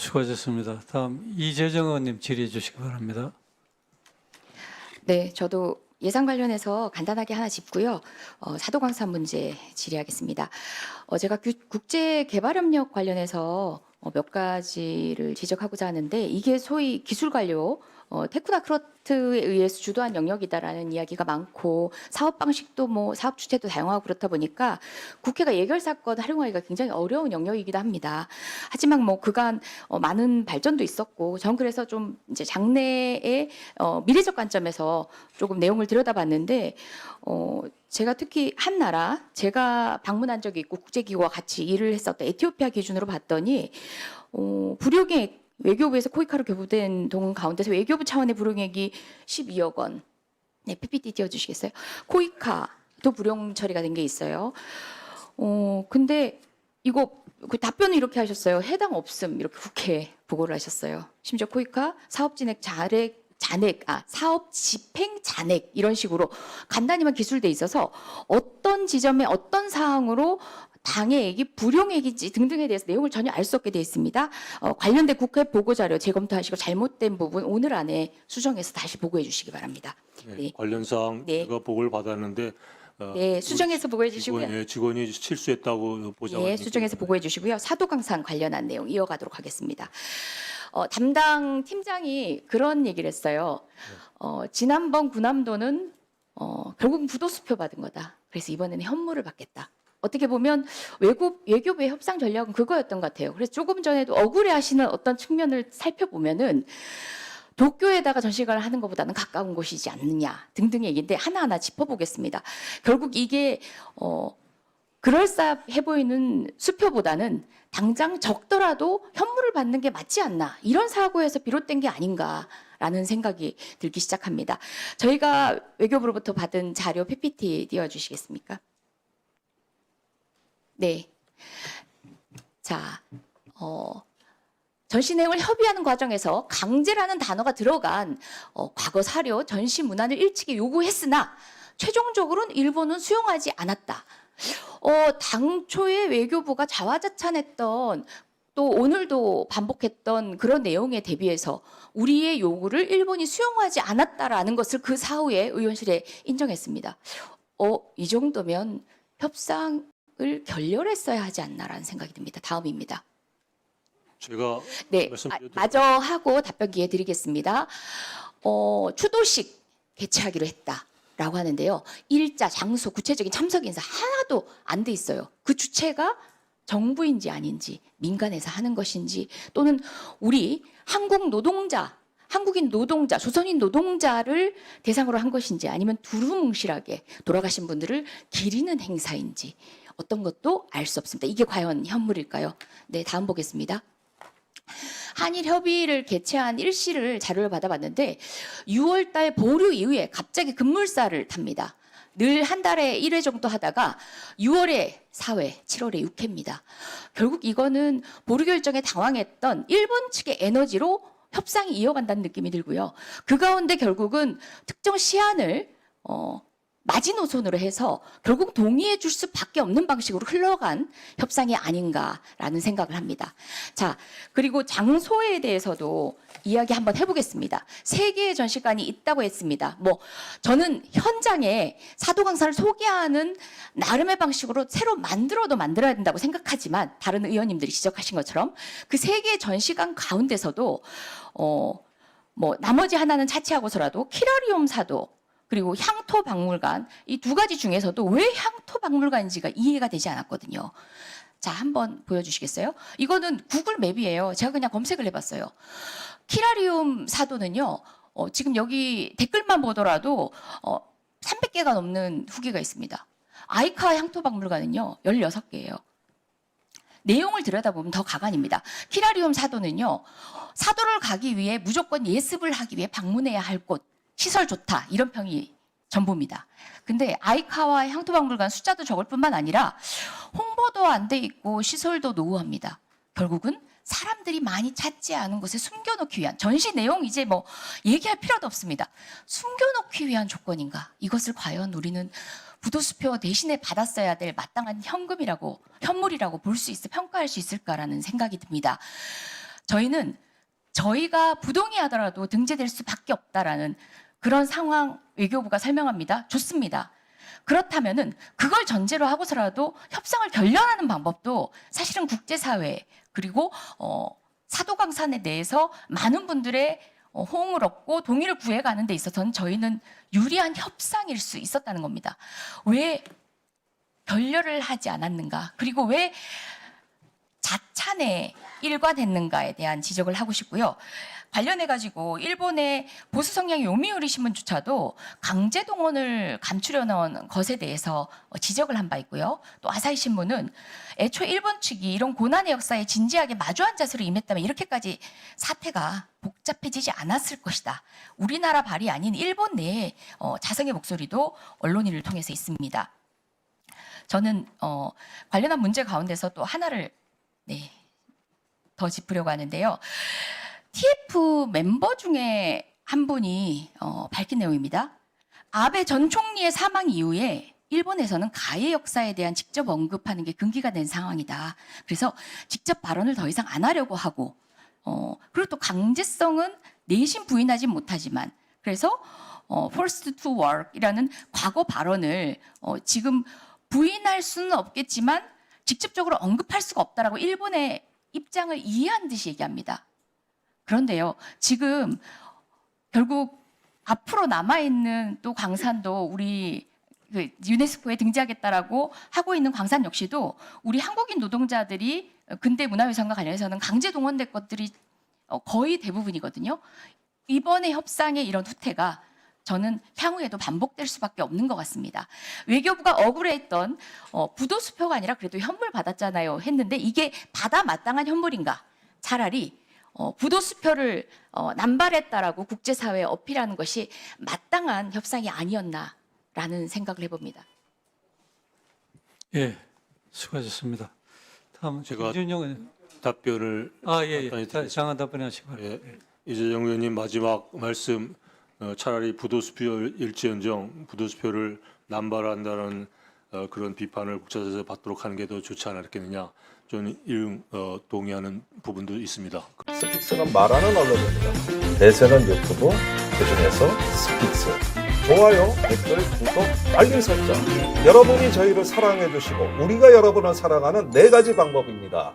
수고하셨습니다. 다음 이재정 의원님 질의해 주시기 바랍니다. 네, 저도 예산 관련해서 간단하게 하나 짚고요. 사도광산 문제 질의하겠습니다. 제가 국제개발협력 관련해서 몇 가지를 지적하고자 하는데 이게 소위 기술관료, 테크노크라트에 의해서 주도한 영역이다라는 이야기가 많고 사업 방식도 뭐 사업 주체도 다양하고 그렇다 보니까 국회가 예결 사건 활용하기가 굉장히 어려운 영역이기도 합니다. 하지만 뭐 그간 많은 발전도 있었고 전 그래서 좀 이제 장래의 미래적 관점에서 조금 내용을 들여다봤는데 제가 특히 한 나라 제가 방문한 적이 있고 국제기구와 같이 일을 했었던 에티오피아 기준으로 봤더니 불용액 외교부에서 코이카로 교부된 돈 가운데서 외교부 차원의 불용액이 12억 원. 네, PPT 띄워주시겠어요? 코이카도 불용 처리가 된 게 있어요. 근데 이거 그 답변을 이렇게 하셨어요. 해당 없음 이렇게 국회에 보고를 하셨어요. 심지어 코이카 사업 진행 사업 집행 잔액 이런 식으로 간단히만 기술돼 있어서 어떤 지점에 어떤 사항으로 당해액이 불용액인지 등등에 대해서 내용을 전혀 알 수 없게 되어 있습니다. 관련된 국회 보고자료 재검토하시고 잘못된 부분 오늘 안에 수정해서 다시 보고해 주시기 바랍니다. 네. 관련 사항 네. 제가 보고를 받았는데 네, 수정해서 보고해 주시고요. 직원이 실수했다고 보자고 네, 수정해서 보고해 주시고요. 사도강산 관련한 내용 이어가도록 하겠습니다. 담당 팀장이 그런 얘기를 했어요. 지난번 군함도는 결국 부도수표 받은 거다. 그래서 이번에는 현무를 받겠다. 어떻게 보면 외교부의 협상 전략은 그거였던 것 같아요. 그래서 조금 전에도 억울해하시는 어떤 측면을 살펴보면은 도쿄에다가 전시관을 하는 것보다는 가까운 곳이지 않느냐 등등의 얘기인데 하나하나 짚어보겠습니다. 결국 이게 그럴싸해 보이는 수표보다는 당장 적더라도 현무를 받는 게 맞지 않나 이런 사고에서 비롯된 게 아닌가라는 생각이 들기 시작합니다. 저희가 외교부로부터 받은 자료 PPT 띄워주시겠습니까? 네. 자, 전시 내용을 협의하는 과정에서 강제라는 단어가 들어간 과거 사료 전시 문안을 일찍이 요구했으나 최종적으로는 일본은 수용하지 않았다. 당초에 외교부가 자화자찬했던 또 오늘도 반복했던 그런 내용에 대비해서 우리의 요구를 일본이 수용하지 않았다라는 것을 그 사후에 의원실에 인정했습니다. 이 정도면 협상을 결렬했어야 하지 않나라는 생각이 듭니다. 다음입니다. 제가 네, 말씀드려도 마저 하고 답변 기회 드리겠습니다. 추도식 개최하기로 했다라고 하는데요. 일자, 장소, 구체적인 참석 인사 하나도 안 돼 있어요. 그 주체가 정부인지 아닌지, 민간에서 하는 것인지, 또는 우리 한국인 노동자, 조선인 노동자를 대상으로 한 것인지, 아니면 두루뭉실하게 돌아가신 분들을 기리는 행사인지, 어떤 것도 알 수 없습니다. 이게 과연 현물일까요? 네, 다음 보겠습니다. 한일 협의를 개최한 일시를 자료를 받아봤는데 6월 달 보류 이후에 갑자기 급물살을 탑니다. 늘 한 달에 1회 정도 하다가 6월에 4회, 7월에 6회입니다. 결국 이거는 보류 결정에 당황했던 일본 측의 에너지로 협상이 이어간다는 느낌이 들고요. 그 가운데 결국은 특정 시한을 마지노선으로 해서 결국 동의해 줄 수밖에 없는 방식으로 흘러간 협상이 아닌가라는 생각을 합니다. 자, 그리고 장소에 대해서도 이야기 한번 해보겠습니다. 3개의 전시관이 있다고 했습니다. 저는 현장에 사도강산을 소개하는 나름의 방식으로 새로 만들어야 된다고 생각하지만 다른 의원님들이 지적하신 것처럼 그 3개의 전시관 가운데서도 나머지 하나는 차치하고서라도 키라리움 사도 그리고 향토박물관 이 2가지 중에서도 왜 향토박물관인지가 이해가 되지 않았거든요. 자, 한번 보여주시겠어요? 이거는 구글 맵이에요. 제가 그냥 검색을 해봤어요. 키라리움 사도는요. 지금 여기 댓글만 보더라도 300개가 넘는 후기가 있습니다. 아이카 향토박물관은요. 16개예요. 내용을 들여다보면 더 가관입니다. 키라리움 사도는요. 사도를 가기 위해 무조건 예습을 하기 위해 방문해야 할 곳. 시설 좋다 이런 평이 전부입니다. 근데 아이카와 향토박물관 숫자도 적을 뿐만 아니라 홍보도 안 돼 있고 시설도 노후합니다. 결국은 사람들이 많이 찾지 않은 곳에 숨겨놓기 위한 전시 내용 이제 얘기할 필요도 없습니다. 숨겨놓기 위한 조건인가? 이것을 과연 우리는 부도수표 대신에 받았어야 될 마땅한 현물이라고 평가할 수 있을까라는 생각이 듭니다. 저희는 저희가 부동의하더라도 등재될 수밖에 없다라는 그런 상황 외교부가 설명합니다. 좋습니다. 그렇다면은 그걸 전제로 하고서라도 협상을 결렬하는 방법도 사실은 국제사회 그리고 사도광산에 대해서 많은 분들의 호응을 얻고 동의를 구해가는 데 있어서는 저희는 유리한 협상일 수 있었다는 겁니다. 왜 결렬을 하지 않았는가? 그리고 왜 자찬에 일관했는가에 대한 지적을 하고 싶고요. 관련해가지고 일본의 보수 성향의 요미우리 신문조차도 강제 동원을 감추려 넣은 것에 대해서 지적을 한 바 있고요. 또 아사히 신문은 애초 일본 측이 이런 고난의 역사에 진지하게 마주 앉아서 임했다면 이렇게까지 사태가 복잡해지지 않았을 것이다. 우리나라 발이 아닌 일본 내의 자성의 목소리도 언론인을 통해서 있습니다. 저는 관련한 문제 가운데서 또 하나를 더 짚으려고 하는데요. TF 멤버 중에 한 분이 밝힌 내용입니다. 아베 전 총리의 사망 이후에 일본에서는 가해 역사에 대한 직접 언급하는 게 금기가 된 상황이다. 그래서 직접 발언을 더 이상 안 하려고 하고 그리고 또 강제성은 내심 부인하지 못하지만 그래서 forced to work이라는 과거 발언을 지금 부인할 수는 없겠지만 직접적으로 언급할 수가 없다라고 일본의 입장을 이해한 듯이 얘기합니다. 그런데요, 지금 결국 앞으로 남아있는 또 광산도 우리 유네스코에 등재하겠다라고 하고 있는 광산 역시도 우리 한국인 노동자들이 근대 문화유산과 관련해서는 강제 동원된 것들이 거의 대부분이거든요. 이번에 협상의 이런 후퇴가 저는 향후에도 반복될 수밖에 없는 것 같습니다. 외교부가 억울해했던 부도수표가 아니라 그래도 현물 받았잖아요 했는데 이게 받아 마땅한 현물인가? 차라리 부도수표를 남발했다라고 국제사회에 어필하는 것이 마땅한 협상이 아니었나라는 생각을 해봅니다. 예, 수고하셨습니다. 다음 제가 이준영 의원. 답변을 예. 장한 답변하시기 바랍니다. 예, 이재정 의원님 마지막 말씀 차라리 부도수표일지언정 부도수표를 남발한다는 그런 비판을 국제사회에서 받도록 하는 게 더 좋지 않았겠느냐. 저는 동의하는 부분도 있습니다. 스픽스는 말하는 언론입니다. 대세는 유튜브, 그중에서 스픽스. 좋아요, 댓글, 구독, 알림 설정. 여러분이 저희를 사랑해 주시고 우리가 여러분을 사랑하는 4가지 방법입니다.